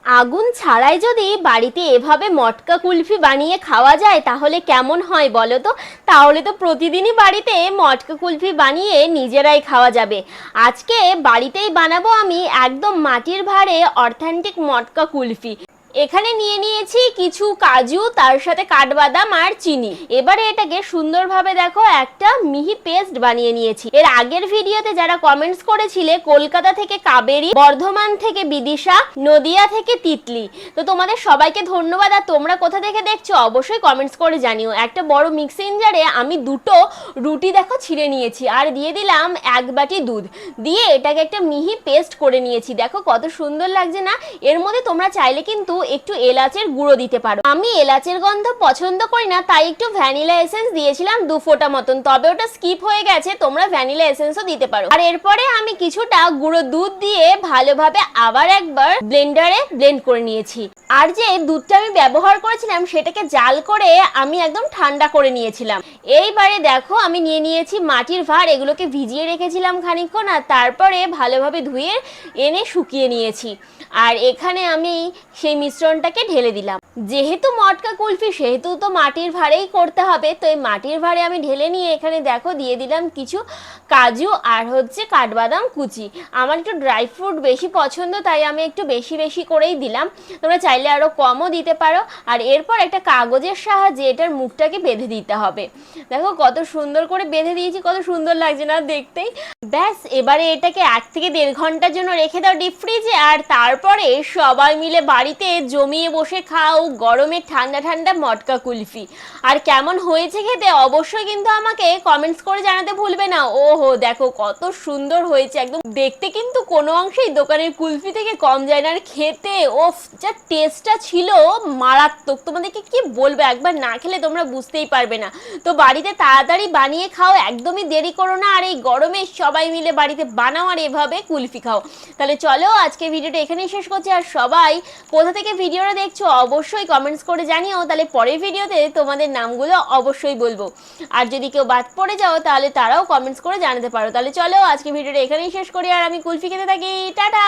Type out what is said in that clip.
আগুন ছাড়াই যদি বাড়িতে এভাবে মটকা কুলফি বানিয়ে খাওয়া যায় তাহলে কেমন হয় বলো তো। তাহলে তো প্রতিদিনই বাড়িতে মটকা কুলফি বানিয়ে নিজেরাই খাওয়া যাবে। আজকে বাড়িতেই বানাবো আমি একদম মাটির ভাঁড়ে অথেন্টিক মটকা কুলফি। এখানে নিয়ে নিয়েছি কিছু কাজু, তার সাথে কাঠবাদাম আর চিনি। এবারে এটাকে সুন্দরভাবে দেখো একটা মিহি পেস্ট বানিয়ে নিয়েছি। এর আগের ভিডিওতে যারা কমেন্টস করেছিলে কলকাতা থেকে কাবেরী, বর্ধমান থেকে বিদিশা, নদিয়া থেকে তিতলি, তো তোমাদের সবাইকে ধন্যবাদ। আর তোমরা কোথা থেকে দেখছো অবশ্যই কমেন্টস করে জানিও। একটা বড় মিক্সিং জারে আমি দুটো রুটি দেখো ছিঁড়ে নিয়েছি আর দিয়ে দিলাম এক বাটি দুধ, দিয়ে এটাকে একটা মিহি পেস্ট করে নিয়েছি। দেখো কত সুন্দর লাগছে না। এর মধ্যে তোমরা চাইলে কিন্তু একটু এলাচের গুঁড়ো দিতে পারো। আমি এলাচের গন্ধ পছন্দ করি না, তাই একটু ভ্যানিলা এসেন্স দিয়েছিলাম 2 ফোঁটা মতন, তবে ওটা স্কিপ হয়ে গেছে, তোমরা ভ্যানিলা এসেন্সও দিতে পারো। আর এরপরে আমি কিছুটা গুঁড়ো দুধ দিয়ে ভালোভাবে আবার একবার ব্লেন্ডারে ব্লেন্ড করে নিয়েছি। আর যে দুধটা আমি ব্যবহার করেছিলাম সেটাকে জাল করে আমি একদম ঠান্ডা করে নিয়েছিলাম। এইবারে দেখো আমি নিয়ে নিয়েছি মাটির ভাঁড়, এগুলোকে ভিজিয়ে রেখেছিলাম খানিকক্ষণ, আর তারপরে ভালোভাবে ধুয়ে এনে শুকিয়ে নিয়েছি। আর এখানে আমি সেই মিশ্রণটাকে ঢেলে দিলাম। যেহেতু মটকা কুলফি সেহেতু তো মাটির ভাঁড়েই করতে হবে, তো এই মাটির ভাঁড়ে আমি ঢেলে নিয়ে এখানে দেখো দিয়ে দিলাম কিছু কাজু আর কাঠবাদাম কুচি। আমার একটু ড্রাই ফ্রুট বেশি পছন্দ, তাই আমি একটু বেশি বেশি করেই দিলাম, তোমরা চাইলে আরও কমও দিতে পারো। আর এরপর একটা কাগজের সাহায্যে এটার মুখটাকে বেঁধে দিতে হবে। দেখো কত সুন্দর করে বেঁধে দিয়েছি, কত সুন্দর লাগছে না দেখতেই। ব্যাস, এবারে এটাকে 1 থেকে 1.5 ঘন্টার জন্য রেখে দাও ডিপ ফ্রিজে। আর তারপরে সবাই মিলে বাড়িতে জমিয়ে বসে খাও গরমে ঠান্ডা ঠান্ডা মটকা কুলফি। আর কেমন হয়েছে খেতে অবশ্যই কিন্তু আমাকে কমেন্টস করে জানাতে ভুলবে না। ওহো দেখো কত সুন্দর হয়েছে, একদম দেখতে কিন্তু কোনো অংশেই দোকানের কুলফি থেকে কম যায় না। আর খেতে ওফ, যা টেস্টটা ছিল মারাত্মক, তোমাদেরকে কি বলবো, একবার না খেলে তোমরা বুঝতেই পারবে না। তো বাড়িতে তাড়াতাড়ি বানিয়ে খাও, একদমই দেরি করো না। আর এই গরমে সবাই মিলে বাড়িতে বানাও আর এভাবে কুলফি খাও। তাহলে চলো আজকে ভিডিওটা এখানেই শেষ করছি। আর সবাই কোথা থেকে ভিডিওটা দেখছো অবশ্যই কমেন্টস করে জানিও, তাহলে পরের ভিডিওতে তোমাদের নামগুলো অবশ্যই বলবো। আর যদি কেউ বাদ পড়ে যাও তাহলে তারাও কমেন্টস করে জানাতে পারো। তাহলে চলো আজকে ভিডিওটা এখানেই শেষ করি আর আমি কুলফি খেতে থাকি। টাটা।